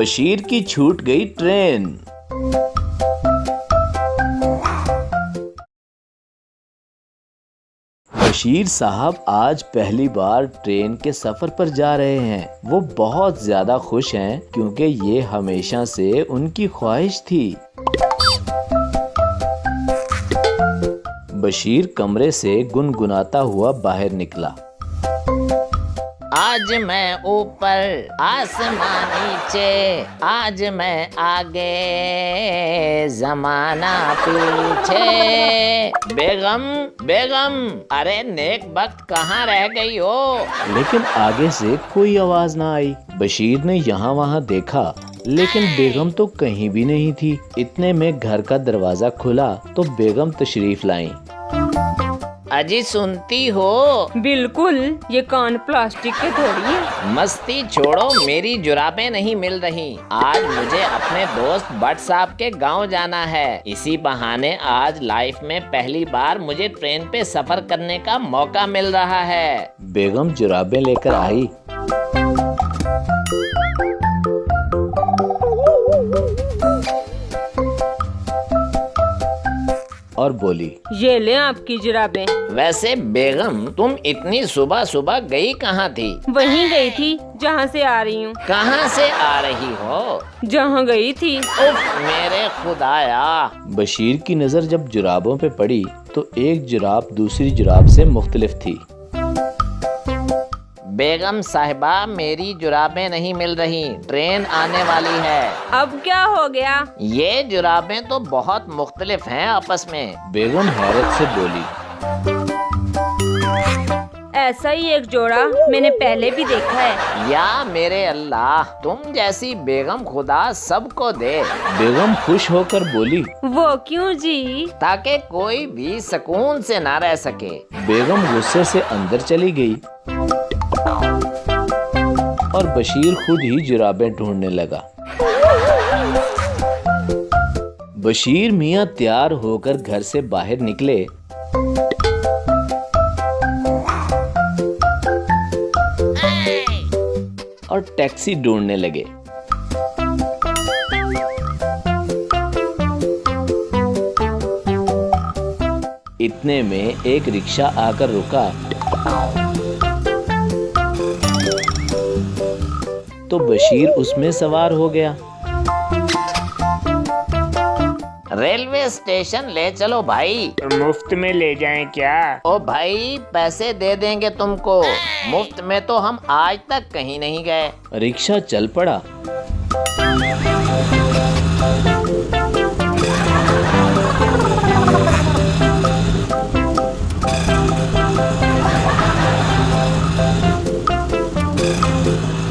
बशीर की छूट गई ट्रेन। बशीर साहब आज पहली बार ट्रेन के सफर पर जा रहे हैं। वो बहुत ज्यादा खुश हैं क्योंकि ये हमेशा से उनकी ख्वाहिश थी। बशीर कमरे से गुनगुनाता हुआ बाहर निकला। आज मैं ऊपर आसमान नीचे, आज मैं आगे जमाना पीछे। बेगम बेगम, अरे नेक वक्त कहाँ रह गई हो? लेकिन आगे से कोई आवाज ना आई। बशीर ने यहाँ वहाँ देखा लेकिन बेगम तो कहीं भी नहीं थी। इतने में घर का दरवाजा खुला तो बेगम तशरीफ लाई। अजी सुनती हो? बिल्कुल, ये कान प्लास्टिक के थोड़ी है। मस्ती छोड़ो, मेरी जुराबें नहीं मिल रही। आज मुझे अपने दोस्त भट्ट साहब के गांव जाना है। इसी बहाने आज लाइफ में पहली बार मुझे ट्रेन पे सफर करने का मौका मिल रहा है। बेगम जुराबें लेकर आई। और बोली, ये ले आपकी जुराबें। वैसे बेगम, तुम इतनी सुबह सुबह गई कहाँ थी? वहीं गई थी जहाँ से आ रही हूँ। कहाँ से आ रही हो? जहाँ गई थी। उफ, मेरे खुदाया। बशीर की नजर जब जुराबों पे पड़ी तो एक जुराब दूसरी जुराब से मुख्तलिफ थी। बेगम साहिबा, मेरी जुराबें नहीं मिल रही। ट्रेन आने वाली है। अब क्या हो गया? ये जुराबें तो बहुत मुख्तलिफ हैं आपस में। बेगम हैरत से बोली, ऐसा ही एक जोड़ा मैंने पहले भी देखा है। या मेरे अल्लाह, तुम जैसी बेगम खुदा सबको दे। बेगम खुश होकर बोली, वो क्यों जी? ताकि कोई भी सुकून से ना रह सके। बेगम गुस्से से अंदर चली गई और बशीर खुद ही जुराबें ढूंढने लगा। बशीर मियाँ तैयार होकर घर से बाहर निकले। और टैक्सी ढूंढने लगे। इतने में एक रिक्शा आकर रुका तो बशीर उसमें सवार हो गया। रेलवे स्टेशन ले चलो भाई। मुफ्त में ले जाएं क्या? ओ भाई, पैसे दे देंगे तुमको। मुफ्त में तो हम आज तक कहीं नहीं गए। रिक्शा चल पड़ा।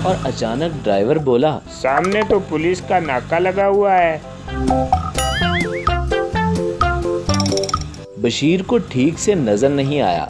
और अचानक ड्राइवर बोला, सामने तो पुलिस का नाका लगा हुआ है। बशीर को ठीक से नजर नहीं आया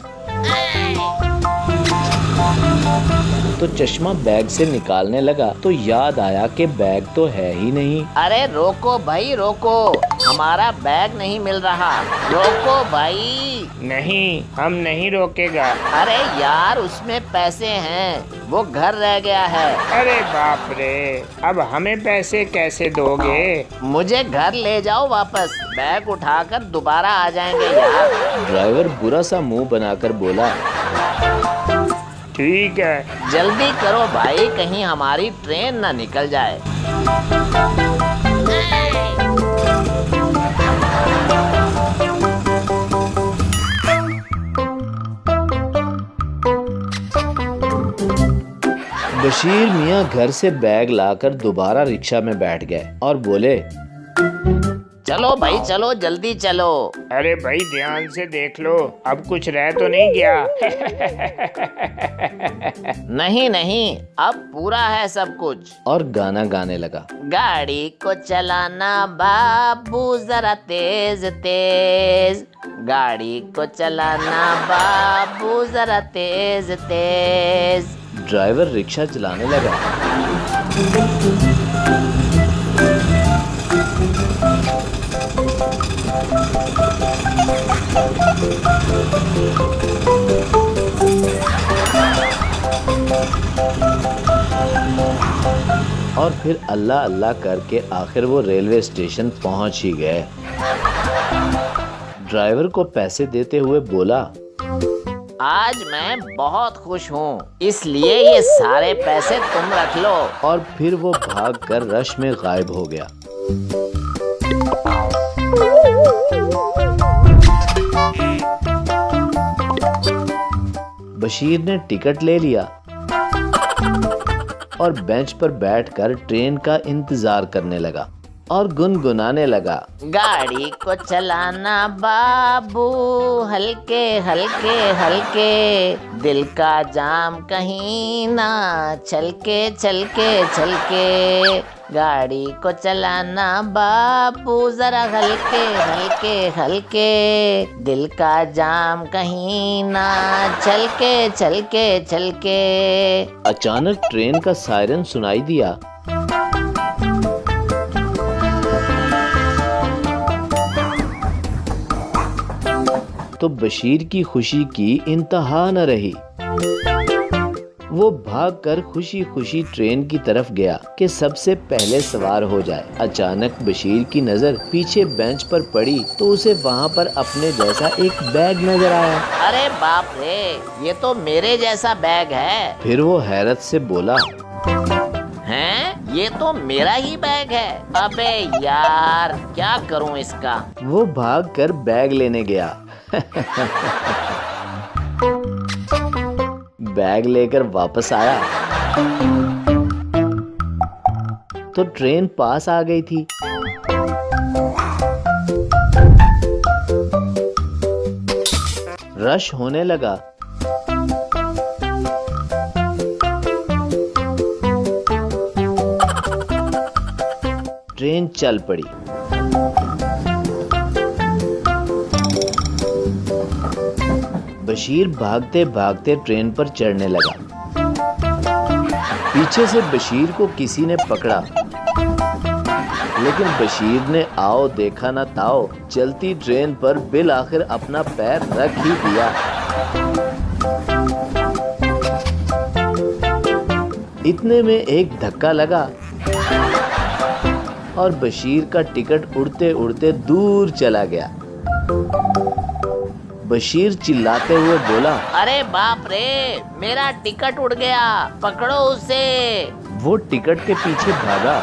तो चश्मा बैग से निकालने लगा तो याद आया कि बैग तो है ही नहीं। अरे रोको भाई रोको, हमारा बैग नहीं मिल रहा। रोको भाई। नहीं, हम नहीं रोकेगा। अरे यार, उसमें पैसे हैं, वो घर रह गया है। अरे बाप रे, अब हमें पैसे कैसे दोगे? मुझे घर ले जाओ वापस, बैग उठाकर दोबारा आ जाएंगे यार। ड्राइवर बुरा सा मुंह बनाकर बोला, ठीक है। जल्दी करो भाई, कहीं हमारी ट्रेन ना निकल जाए। बशीर मियाँ घर से बैग लाकर दोबारा रिक्शा में बैठ गए और बोले, चलो भाई चलो, जल्दी चलो। अरे भाई ध्यान से देख लो, अब कुछ रह तो नहीं गया। नहीं नहीं, अब पूरा है सब कुछ। और गाना गाने लगा। गाड़ी को चलाना बाबू जरा तेज तेज, गाड़ी को चलाना बाबू जरा तेज तेज। ड्राइवर रिक्शा चलाने लगा। और फिर अल्लाह अल्लाह करके आखिर वो रेलवे स्टेशन पहुंच ही गए। ड्राइवर को पैसे देते हुए बोला, आज मैं बहुत खुश हूँ, इसलिए ये सारे पैसे तुम रख लो। और फिर वो भागकर रश में गायब हो गया। बशीर ने टिकट ले लिया और बेंच पर बैठकर ट्रेन का इंतजार करने लगा और गुनगुनाने लगा, गाड़ी को चलाना बाबू हल्के हल्के हल्के, दिल का जाम कहीं ना छलके छलके छलके। गाड़ी को चलाना बाबू जरा हल्के हल्के हल्के, दिल का जाम कहीं ना छलके छलके छलके। अचानक ट्रेन का सायरन सुनाई दिया। तो बशीर की खुशी की इंतहा न रही। वो भागकर खुशी खुशी ट्रेन की तरफ गया कि सबसे पहले सवार हो जाए। अचानक बशीर की नजर पीछे बेंच पर पड़ी तो उसे वहाँ पर अपने जैसा एक बैग नजर आया। अरे बाप रे, ये तो मेरे जैसा बैग है। फिर वो हैरत से बोला, हैं? ये तो मेरा ही बैग है। अबे यार, क्या करूं इसका? वो भागकर बैग लेने गया। बैग लेकर वापस आया तो ट्रेन पास आ गई थी। रश होने लगा। ट्रेन चल पड़ी। बशीर भागते भागते ट्रेन पर चढ़ने लगा। पीछे से बशीर को किसी ने पकड़ा, लेकिन बशीर ने आओ देखा ना ताओ, चलती ट्रेन पर बिल आखिर अपना पैर रख ही दिया। इतने में एक धक्का लगा और बशीर का टिकट उड़ते उड़ते दूर चला गया। बशीर चिल्लाते हुए बोला, अरे बाप रे, मेरा टिकट उड़ गया, पकड़ो उसे। वो टिकट के पीछे भागा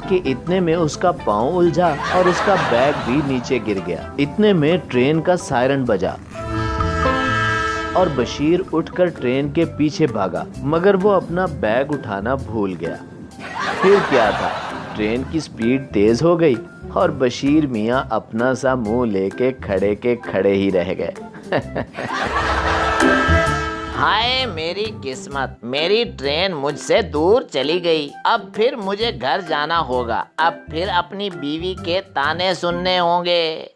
कि इतने में उसका पाँव उलझा और उसका बैग भी नीचे गिर गया। इतने में ट्रेन का सायरन बजा और बशीर उठकर ट्रेन के पीछे भागा, मगर वो अपना बैग उठाना भूल गया। फिर क्या था, ट्रेन की स्पीड तेज हो गई और बशीर मियाँ अपना सा मुंह लेके खड़े के खड़े ही रह गए। हाय मेरी किस्मत, मेरी ट्रेन मुझसे दूर चली गई। अब फिर मुझे घर जाना होगा। अब फिर अपनी बीवी के ताने सुनने होंगे।